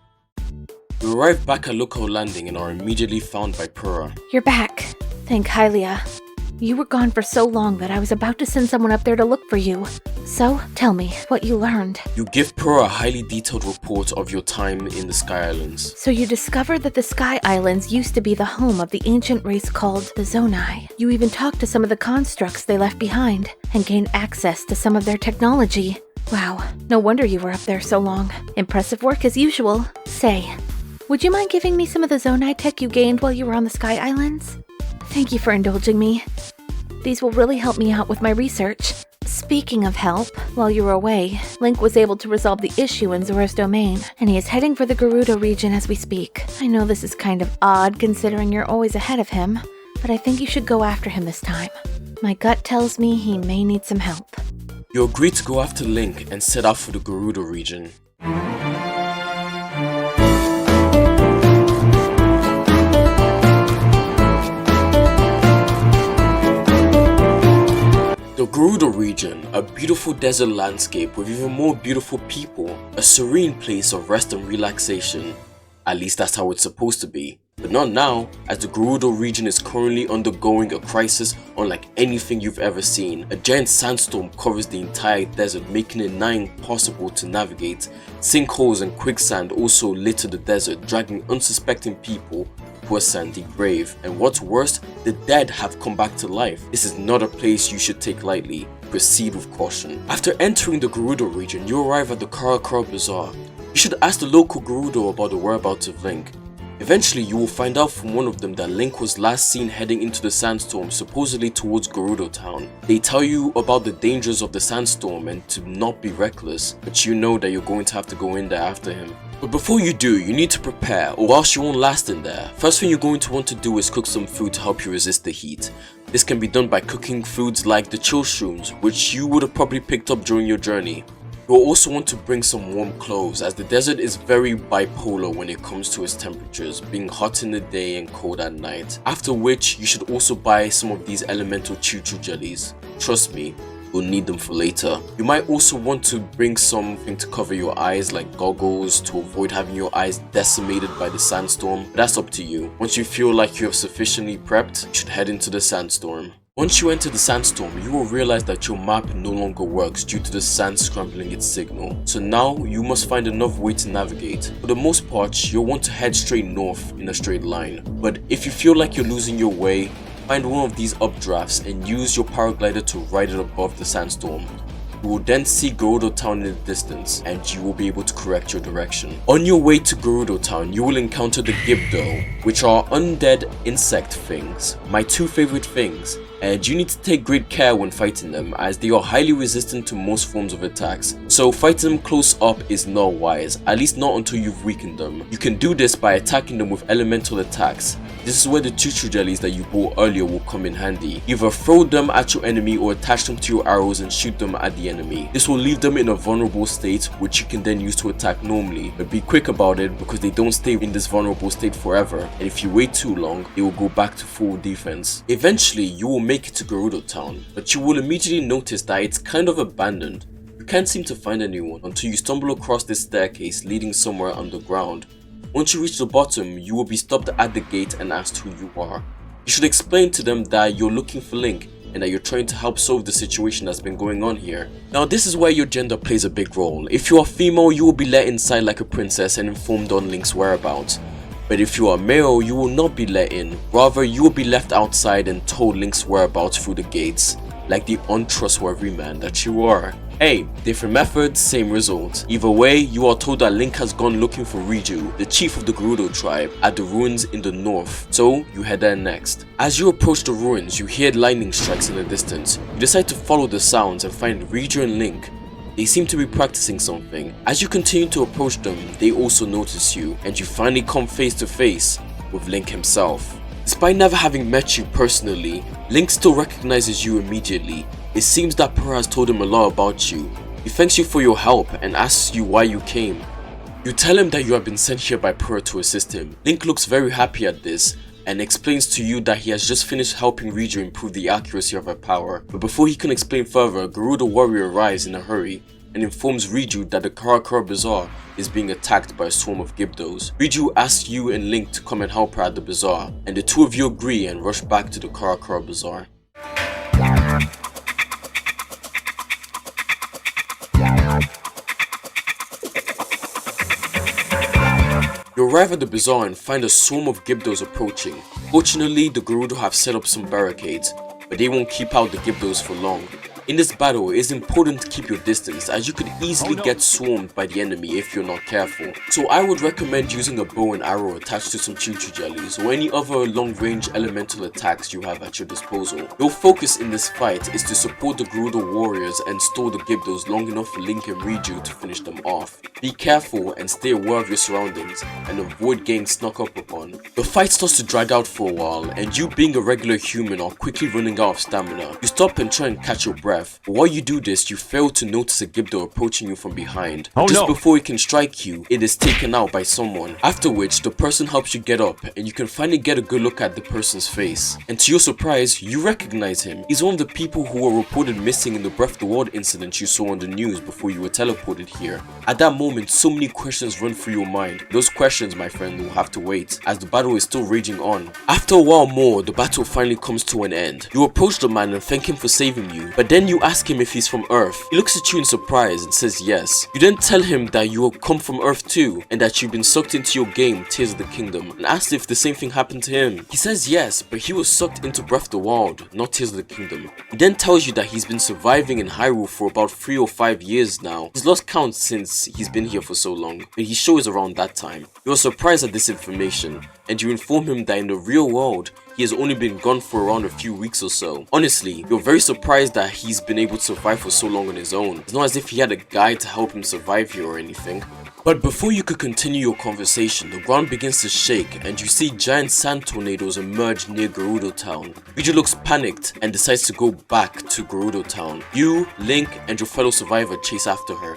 You arrive back at local landing and are immediately found by Pura. You're back. Thank Hylia. You were gone for so long that I was about to send someone up there to look for you. So, tell me what you learned. You give Pura a highly detailed report of your time in the Sky Islands. So you discovered that the Sky Islands used to be the home of the ancient race called the Zonai. You even talked to some of the constructs they left behind and gained access to some of their technology. Wow, no wonder you were up there so long. Impressive work as usual. Say, Would you mind giving me some of the Zonai tech you gained while you were on the Sky Islands? Thank you for indulging me. These will really help me out with my research. Speaking of help, while you were away, Link was able to resolve the issue in Zora's domain, and he is heading for the Gerudo region as we speak. I know this is kind of odd considering you're always ahead of him, but I think you should go after him this time. My gut tells me he may need some help. You agree to go after Link and set out for the Gerudo region. The Gerudo region, a beautiful desert landscape with even more beautiful people, a serene place of rest and relaxation. At least that's how it's supposed to be. But not now, as the Gerudo region is currently undergoing a crisis unlike anything you've ever seen. A giant sandstorm covers the entire desert, making it nigh impossible to navigate. Sinkholes and quicksand also litter the desert, dragging unsuspecting people to a sandy grave. And what's worse, the dead have come back to life. This is not a place you should take lightly. Proceed with caution. After entering the Gerudo region, you arrive at the Kara Kara Bazaar. You should ask the local Gerudo about the whereabouts of Link. Eventually, you will find out from one of them that Link was last seen heading into the sandstorm, supposedly towards Gerudo town. They tell you about the dangers of the sandstorm and to not be reckless, but you know that you're going to have to go in there after him. But before you do, you need to prepare, or else you won't last in there. First thing you're going to want to do is cook some food to help you resist the heat. This can be done by cooking foods like the chill shrooms, which you would have probably picked up during your journey. You will also want to bring some warm clothes, as the desert is very bipolar when it comes to its temperatures, being hot in the day and cold at night. After which, you should also buy some of these elemental choo-choo jellies. Trust me, you'll need them for later. You might also want to bring something to cover your eyes, like goggles, to avoid having your eyes decimated by the sandstorm, but that's up to you. Once you feel like you have sufficiently prepped, you should head into the sandstorm. Once you enter the sandstorm, you will realize that your map no longer works due to the sand scrambling its signal. So now, you must find another way to navigate. For the most part, you'll want to head straight north in a straight line. But if you feel like you're losing your way, find one of these updrafts and use your paraglider to ride it above the sandstorm. You will then see Gerudo town in the distance, and you will be able to correct your direction. On your way to Gerudo town, you will encounter the Gibdo, which are undead insect things, my two favorite things, and you need to take great care when fighting them, as they are highly resistant to most forms of attacks. So fighting them close up is not wise, at least not until you've weakened them. You can do this by attacking them with elemental attacks. This is where the choo-choo jellies that you bought earlier will come in handy. Either throw them at your enemy or attach them to your arrows and shoot them at the enemy. This will leave them in a vulnerable state, which you can then use to attack normally. But be quick about it, because they don't stay in this vulnerable state forever, and if you wait too long, they will go back to full defense. Eventually, you will make it to Gerudo town, but you will immediately notice that it's kind of abandoned. You can't seem to find anyone until you stumble across this staircase leading somewhere underground. Once you reach the bottom, you will be stopped at the gate and asked who you are. You should explain to them that you're looking for Link and that you're trying to help solve the situation that's been going on here. Now, this is where your gender plays a big role. If you are female, you will be let inside like a princess and informed on Link's whereabouts. But if you are male, you will not be let in. Rather, you will be left outside and told Link's whereabouts through the gates, like the untrustworthy man that you are. Hey, different methods, same result. Either way, you are told that Link has gone looking for Rito, the chief of the Gerudo tribe, at the ruins in the north, so you head there next. As you approach the ruins, you hear lightning strikes in the distance. You decide to follow the sounds and find Rito and Link. They seem to be practicing something. As you continue to approach them, they also notice you, and you finally come face to face with Link himself. Despite never having met you personally, Link still recognizes you immediately. It seems that Pura has told him a lot about you. He thanks you for your help and asks you why you came. You tell him that you have been sent here by Pura to assist him. Link looks very happy at this and explains to you that he has just finished helping Rito improve the accuracy of her power. But before he can explain further, Gerudo warrior arrives in a hurry and informs Rito that the Kara Kara Bazaar is being attacked by a swarm of Gibdos. Rito asks you and Link to come and help her at the bazaar, and the two of you agree and rush back to the Kara Kara Bazaar. You arrive at the bazaar and find a swarm of Gibdos approaching. Fortunately, the Gerudo have set up some barricades, but they won't keep out the Gibdos for long. In this battle, it is important to keep your distance as you could easily get swarmed by the enemy if you're not careful. So I would recommend using a bow and arrow attached to some choo-choo jellies or any other long-range elemental attacks you have at your disposal. Your focus in this fight is to support the Gerudo warriors and store the Gibdos long enough for Link and Riju to finish them off. Be careful and stay aware of your surroundings and avoid getting snuck up upon. The fight starts to drag out for a while and you being a regular human are quickly running out of stamina. You stop and try and catch your breath, but while you do this you fail to notice a Gibdo approaching you from behind. Just before it can strike you, it is taken out by someone, after which the person helps you get up and you can finally get a good look at the person's face. And to your surprise, you recognize him. He's one of the people who were reported missing in the Breath of the Wild incident you saw on the news before you were teleported here. At that moment, so many questions run through your mind. Those questions, my friend, will have to wait as the battle is still raging on. After a while more, the battle finally comes to an end. You approach the man and thank him for saving you, but then you ask him if he's from Earth. He looks at you in surprise and says yes. You then tell him that you have come from Earth too and that you've been sucked into your game Tears of the Kingdom, and asked if the same thing happened to him. He says yes, but he was sucked into Breath of the Wild, not Tears of the Kingdom. He then tells you that he's been surviving in Hyrule for about 3 or 5 years now. He's lost count since he's been here for so long, but he shows around that time. You are surprised at this information, and you inform him that in the real world, he has only been gone for around a few weeks or so. Honestly, you're very surprised that he's been able to survive for so long on his own. It's not as if he had a guide to help him survive here or anything. But before you could continue your conversation, the ground begins to shake and you see giant sand tornadoes emerge near Gerudo Town. Riju looks panicked and decides to go back to Gerudo Town. You, Link, and your fellow survivor chase after her.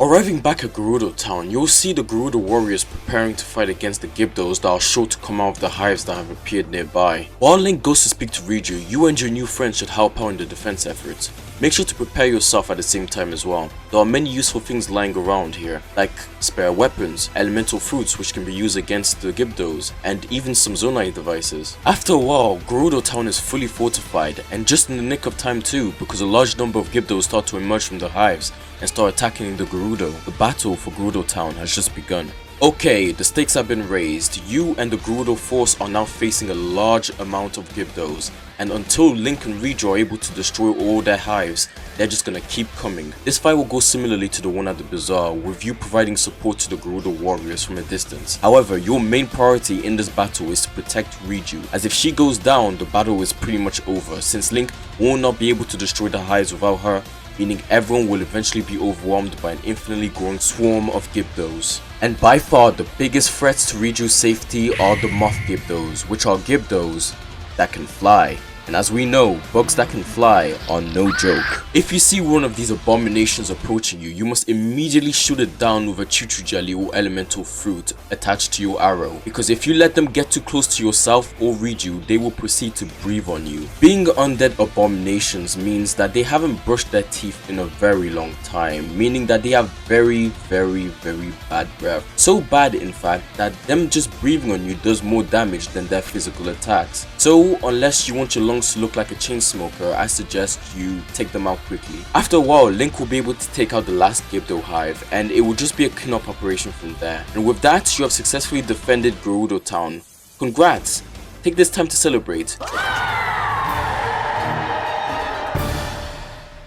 Arriving back at Gerudo Town, you'll see the Gerudo warriors preparing to fight against the Gibdos that are sure to come out of the hives that have appeared nearby. While Link goes to speak to Riju, you and your new friend should help out in the defense efforts. Make sure to prepare yourself at the same time as well. There are many useful things lying around here, like spare weapons, elemental fruits which can be used against the Gibdos, and even some Zonai devices. After a while, Gerudo Town is fully fortified, and just in the nick of time too, because a large number of Gibdos start to emerge from the hives and start attacking the Gerudo. The battle for Gerudo Town has just begun. Okay, the stakes have been raised. You and the Gerudo force are now facing a large amount of Gibdos, and until Link and Riju are able to destroy all their hives, they're just gonna keep coming. This fight will go similarly to the one at the bazaar, with you providing support to the Gerudo warriors from a distance. However, your main priority in this battle is to protect Riju, as if she goes down, the battle is pretty much over, since Link will not be able to destroy the hives without her, meaning everyone will eventually be overwhelmed by an infinitely growing swarm of Gibdos. And by far the biggest threats to Riju's safety are the Moth Gibdos, which are Gibdos that can fly. And as we know, bugs that can fly are no joke. If you see one of these abominations approaching you, you must immediately shoot it down with a choo-choo jelly or elemental fruit attached to your arrow. Because if you let them get too close to yourself or Riju, they will proceed to breathe on you. Being undead abominations means that they haven't brushed their teeth in a very long time, meaning that they have very bad breath. So bad in fact that them just breathing on you does more damage than their physical attacks. So unless you want your lungs to look like a chain smoker, I suggest you take them out quickly. After a while, Link will be able to take out the last Gibdo hive, and it will just be a cleanup operation from there. And with that, you have successfully defended Gerudo Town. Congrats! Take this time to celebrate.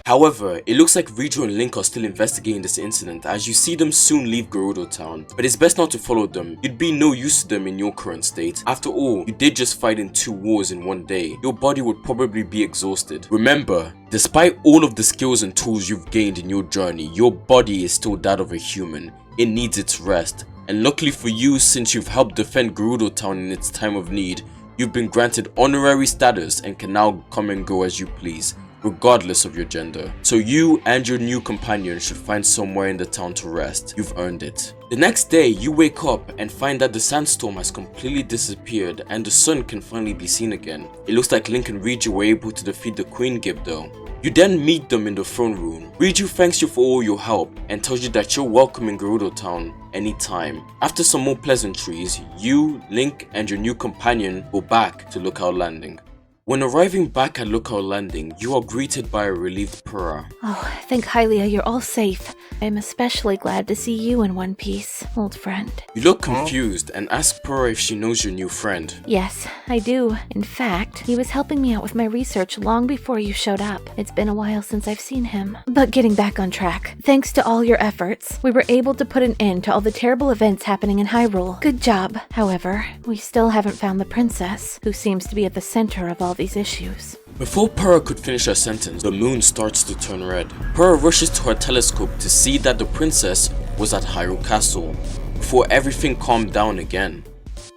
However, it looks like Rito and Link are still investigating this incident as you see them soon leave Gerudo Town, but it's best not to follow them. You'd be no use to them in your current state. After all, you did just fight in 2 wars in 1 day. Your body would probably be exhausted. Remember, despite all of the skills and tools you've gained in your journey, your body is still that of a human. It needs its rest. And luckily for you, since you've helped defend Gerudo Town in its time of need, you've been granted honorary status and can now come and go as you please, regardless of your gender. So you and your new companion should find somewhere in the town to rest. You've earned it. The next day, you wake up and find that the sandstorm has completely disappeared and the sun can finally be seen again. It looks like Link and Riju were able to defeat the Queen Gibdo. You then meet them in the throne room. Riju thanks you for all your help and tells you that you're welcome in Gerudo Town anytime. After some more pleasantries, you, Link, and your new companion go back to Lookout Landing. When arriving back at Lookout Landing, you are greeted by a relieved Purah. Oh, thank Hylia you're all safe. I'm especially glad to see you in one piece, old friend. You look confused and ask Purah if she knows your new friend. Yes, I do. In fact, he was helping me out with my research long before you showed up. It's been a while since I've seen him. But getting back on track, thanks to all your efforts, we were able to put an end to all the terrible events happening in Hyrule. Good job. However, we still haven't found the princess, who seems to be at the center of all these issues. Before Purah could finish her sentence, the moon starts to turn red. Purah rushes to her telescope to see that the princess was at Hyrule Castle, before everything calmed down again.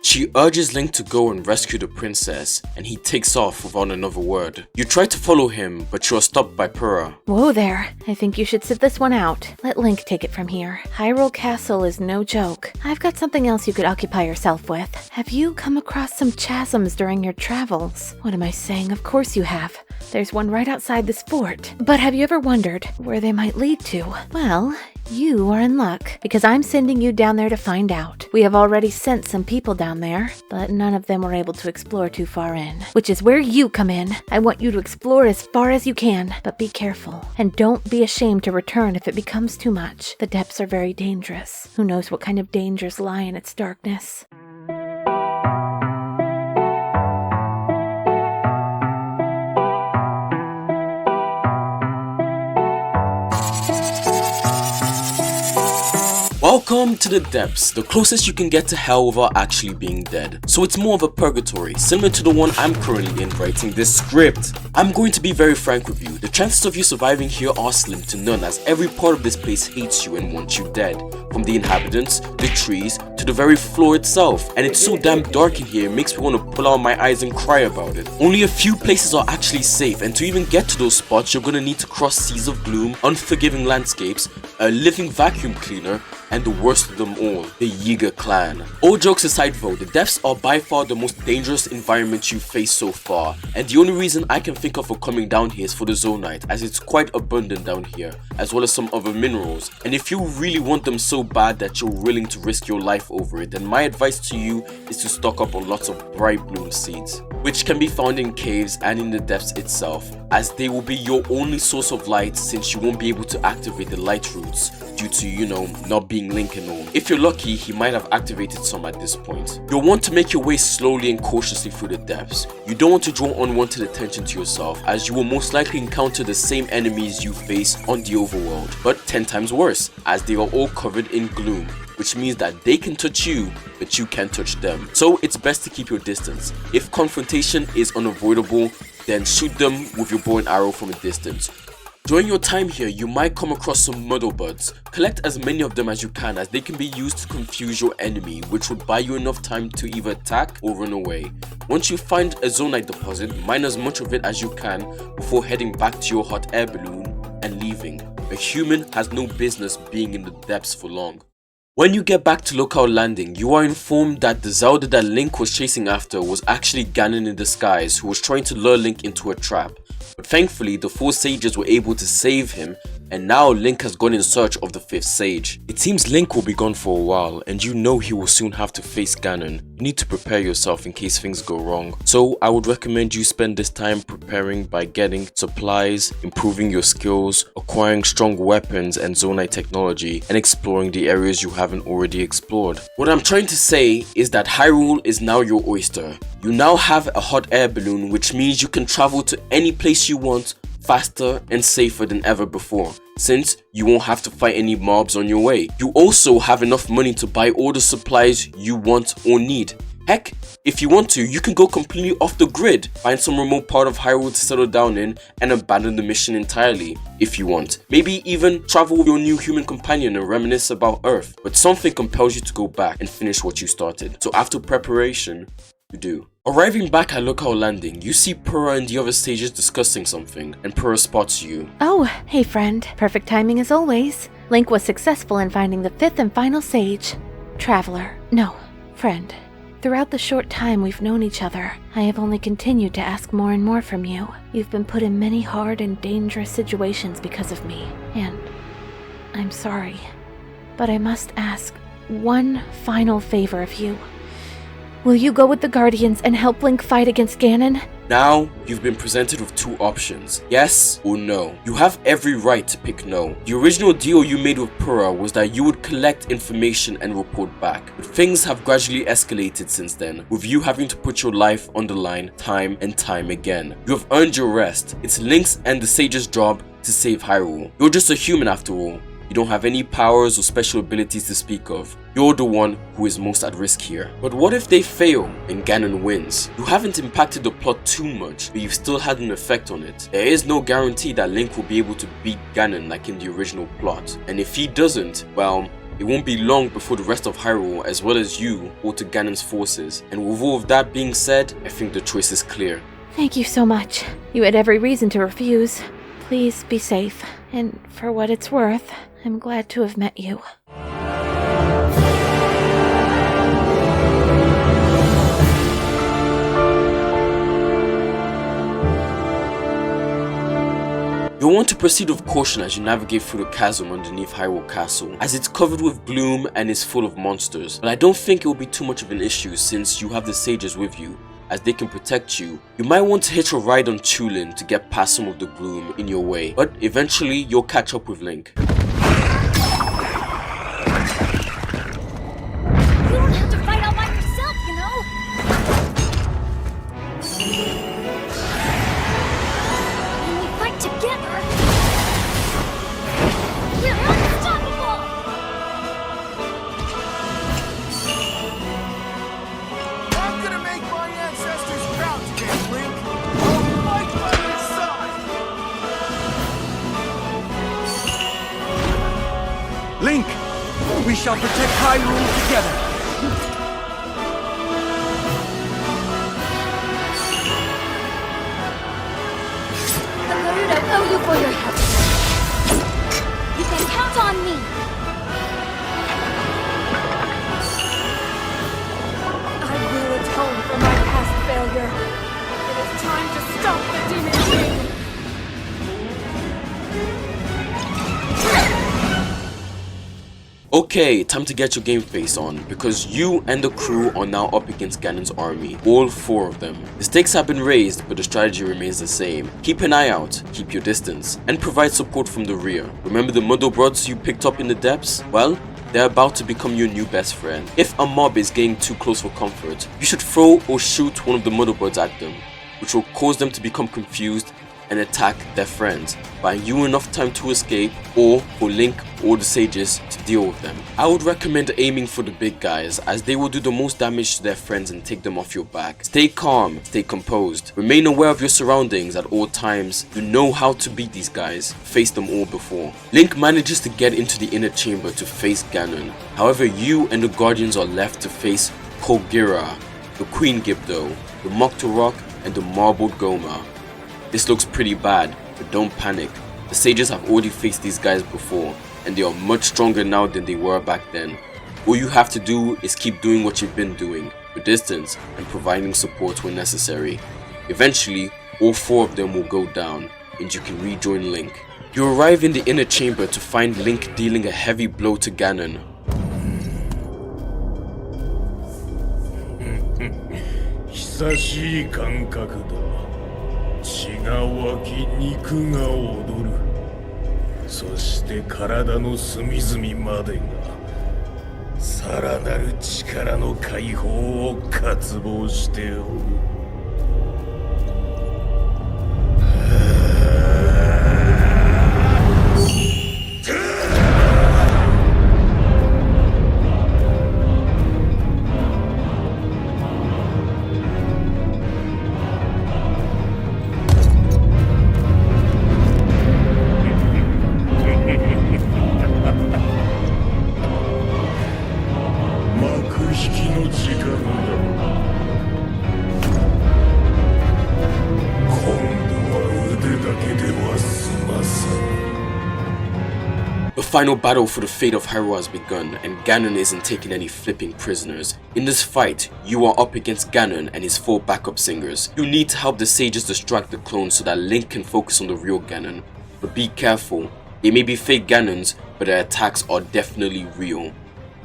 She urges Link to go and rescue the princess, and he takes off without another word. You try to follow him, but you are stopped by Purah. Whoa there. I think you should sit this one out. Let Link take it from here. Hyrule Castle is no joke. I've got something else you could occupy yourself with. Have you come across some chasms during your travels? What am I saying? Of course you have. There's one right outside this fort. But have you ever wondered where they might lead to? Well, you are in luck, because I'm sending you down there to find out. We have already sent some people down there, but none of them were able to explore too far in, which is where you come in. I want you to explore as far as you can, but be careful. And don't be ashamed to return if it becomes too much. The depths are very dangerous. Who knows what kind of dangers lie in its darkness? Welcome to the depths, the closest you can get to hell without actually being dead. So it's more of a purgatory, similar to the one I'm currently in writing this script. I'm going to be very frank with you, the chances of you surviving here are slim to none, as every part of this place hates you and wants you dead. From the inhabitants, the trees, to the very floor itself. And it's so damn dark in here, it makes me want to pull out my eyes and cry about it. Only a few places are actually safe, and to even get to those spots you're gonna need to cross seas of gloom, unforgiving landscapes, a living vacuum cleaner, and the worst of them all, the Yiga clan. All jokes aside though, the depths are by far the most dangerous environment you've faced so far, and the only reason I can think of for coming down here is for the Zonite, as it's quite abundant down here, as well as some other minerals. And if you really want them so bad that you're willing to risk your life over it, then my advice to you is to stock up on lots of bright bloom seeds, which can be found in caves and in the depths itself, as they will be your only source of light since you won't be able to activate the light roots due to, not being Link and all. If you're lucky, he might have activated some at this point. You'll want to make your way slowly and cautiously through the depths. You don't want to draw unwanted attention to yourself, as you will most likely encounter the same enemies you face on the overworld, but 10 times worse, as they are all covered in gloom, which means that they can touch you, but you can't touch them. So it's best to keep your distance. If confrontation is unavoidable, then shoot them with your bow and arrow from a distance. During your time here, you might come across some muddle buds. Collect as many of them as you can, as they can be used to confuse your enemy, which would buy you enough time to either attack or run away. Once you find a Zonite deposit, mine as much of it as you can before heading back to your hot air balloon and leaving. A human has no business being in the depths for long. When you get back to Lookout Landing, you are informed that the Zelda that Link was chasing after was actually Ganon in disguise, who was trying to lure Link into a trap. But thankfully, the 4 sages were able to save him, and now Link has gone in search of the 5th sage. It seems Link will be gone for a while, and you know he will soon have to face Ganon. You need to prepare yourself in case things go wrong. So I would recommend you spend this time preparing by getting supplies, improving your skills, acquiring strong weapons and Zonite technology, and exploring the areas you haven't already explored. What I'm trying to say is that Hyrule is now your oyster. You now have a hot air balloon, which means you can travel to any place you want faster and safer than ever before, since you won't have to fight any mobs on your way. You also have enough money to buy all the supplies you want or need. Heck, if you want to, you can go completely off the grid, find some remote part of Hyrule to settle down in, and abandon the mission entirely, if you want. Maybe even travel with your new human companion and reminisce about Earth, but something compels you to go back and finish what you started. So after preparation, you do. Arriving back at Lookout Landing, you see Purah and the other sages discussing something, and Purah spots you. Oh, hey friend. Perfect timing as always. Link was successful in finding the 5th and final sage. Traveler. No, friend. Throughout the short time we've known each other, I have only continued to ask more and more from you. You've been put in many hard and dangerous situations because of me, and I'm sorry. But I must ask one final favor of you. Will you go with the Guardians and help Link fight against Ganon? Now, you've been presented with two options, yes or no. You have every right to pick no. The original deal you made with Pura was that you would collect information and report back, but things have gradually escalated since then, with you having to put your life on the line time and time again. You have earned your rest. It's Link's and the Sage's job to save Hyrule. You're just a human after all. You don't have any powers or special abilities to speak of. You're the one who is most at risk here. But what if they fail and Ganon wins? You haven't impacted the plot too much, but you've still had an effect on it. There is no guarantee that Link will be able to beat Ganon like in the original plot. And if he doesn't, well, it won't be long before the rest of Hyrule, as well as you, fall to Ganon's forces. And with all of that being said, I think the choice is clear. Thank you so much. You had every reason to refuse. Please be safe. And for what it's worth, I'm glad to have met you. You'll want to proceed with caution as you navigate through the chasm underneath Hyrule Castle, as it's covered with gloom and is full of monsters, but I don't think it will be too much of an issue since you have the sages with you, as they can protect you. You might want to hitch a ride on Tulin to get past some of the gloom in your way, but eventually you'll catch up with Link. You don't have to fight all by yourself, you know? When we fight together, we're unstoppable! I'm gonna make my ancestors proud today, Link! I'll fight by your side! Link! We shall protect Hyrule together! The Gerudo owe you for your help. You can count on me. I will atone for my past failure. It is time to stop the Demon King. Okay, time to get your game face on, because you and the crew are now up against Ganon's army, all 4 of them. The stakes have been raised, but the strategy remains the same. Keep an eye out, keep your distance, and provide support from the rear. Remember the Muddle Broths you picked up in the depths? Well, they're about to become your new best friend. If a mob is getting too close for comfort, you should throw or shoot one of the Muddle Broths at them, which will cause them to become confused and attack their friends, buying you enough time to escape or for Link or the sages to deal with them. I would recommend aiming for the big guys, as they will do the most damage to their friends and take them off your back. Stay calm, stay composed, remain aware of your surroundings at all times. You know how to beat these guys, face them all before. Link manages to get into the inner chamber to face Ganon. However, you and the Guardians are left to face Kogira, the Queen Gibdo, the Moktarok, and the Marbled Goma. This looks pretty bad, but don't panic. The sages have already faced these guys before, and they are much stronger now than they were back then. All you have to do is keep doing what you've been doing, with distance and providing support when necessary. Eventually, all 4 of them will go down, and you can rejoin Link. You arrive in the inner chamber to find Link dealing a heavy blow to Ganon. 久しい感覚だ。血が湧き肉が躍る。そして体の隅々までがさらなる力の解放を渇望しておる。The final battle for the fate of Hyrule has begun, and Ganon isn't taking any flipping prisoners. In this fight, you are up against Ganon and his 4 backup singers. You need to help the sages distract the clones so that Link can focus on the real Ganon. But be careful, they may be fake Ganons, but their attacks are definitely real.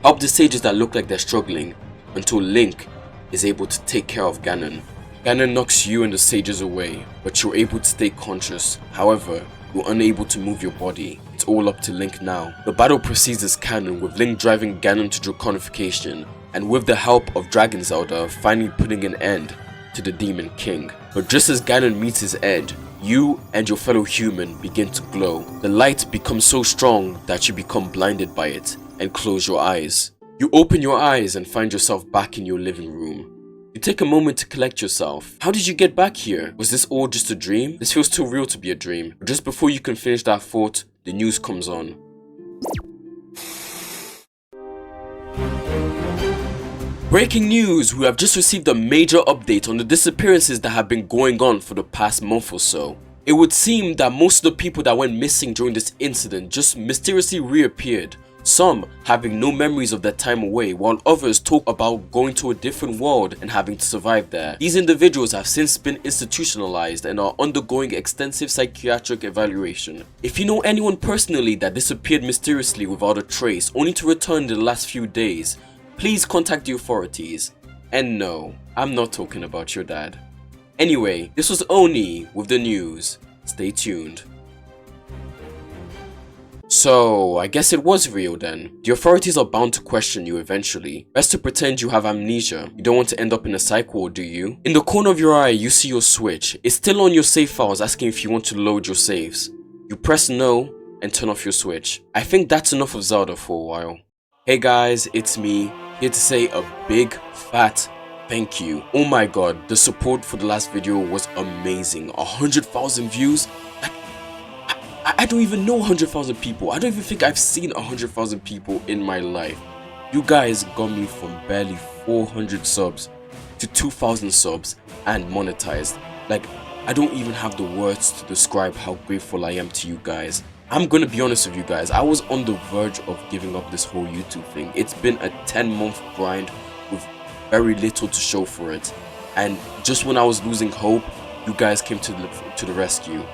Help the sages that look like they're struggling, until Link is able to take care of Ganon. Ganon knocks you and the sages away, but you're able to stay conscious. However, you're unable to move your body. It's all up to Link now. The battle proceeds as canon, with Link driving Ganon to draconification, and with the help of Dragon Zelda finally putting an end to the Demon King. But just as Ganon meets his end, you and your fellow human begin to glow. The light becomes so strong that you become blinded by it and close your eyes. You open your eyes and find yourself back in your living room. You take a moment to collect yourself. How did you get back here? Was this all just a dream? This feels too real to be a dream. But just before you can finish that thought, the news comes on. Breaking news! We have just received a major update on the disappearances that have been going on for the past month or so. It would seem that most of the people that went missing during this incident just mysteriously reappeared. Some having no memories of their time away, while others talk about going to a different world and having to survive there. These individuals have since been institutionalized and are undergoing extensive psychiatric evaluation. If you know anyone personally that disappeared mysteriously without a trace, only to return in the last few days, please contact the authorities. And no, I'm not talking about your dad. Anyway, this was Oni with the news. Stay tuned. So, I guess it was real then. The authorities are bound to question you eventually. Best to pretend you have amnesia. You don't want to end up in a psych ward, do you? In the corner of your eye, you see your Switch. It's still on your save files asking if you want to load your saves. You press no and turn off your Switch. I think that's enough of Zelda for a while. Hey guys, it's me, here to say a big fat thank you. Oh my god, the support for the last video was amazing. 100,000 views? I don't even know 100,000 people. I don't even think I've seen 100,000 people in my life. You guys got me from barely 400 subs to 2,000 subs and monetized. Like, I don't even have the words to describe how grateful I am to you guys. I'm gonna be honest with you guys, I was on the verge of giving up this whole YouTube thing. It's been a 10-month grind with very little to show for it. And just when I was losing hope, you guys came to the rescue.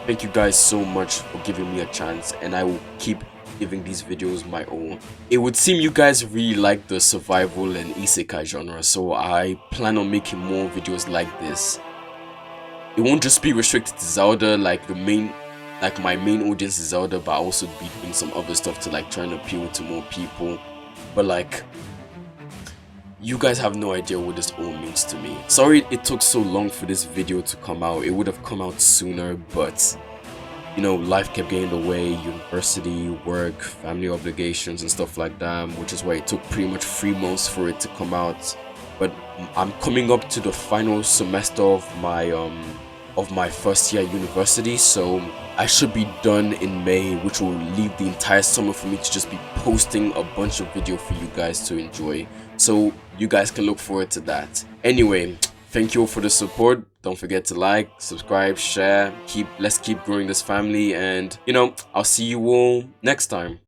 Thank you guys so much for giving me a chance, and I will keep giving these videos my own. It would seem you guys really like the survival and isekai genre, so I plan on making more videos like this. It won't just be restricted to Zelda, like my main audience is Zelda, but I'll also be doing some other stuff to like try and appeal to more people. But like, you guys have no idea what this all means to me. Sorry it took so long for this video to come out. It would have come out sooner, but you know, life kept getting in the way. University, work, family obligations and stuff like that, which is why it took pretty much 3 months for it to come out. But I'm coming up to the final semester of my first year at university, so I should be done in May, which will leave the entire summer for me to just be posting a bunch of video for you guys to enjoy. So you guys can look forward to that. Anyway, thank you all for the support. Don't forget to like, subscribe, share. Let's keep growing this family, and you know, I'll see you all next time.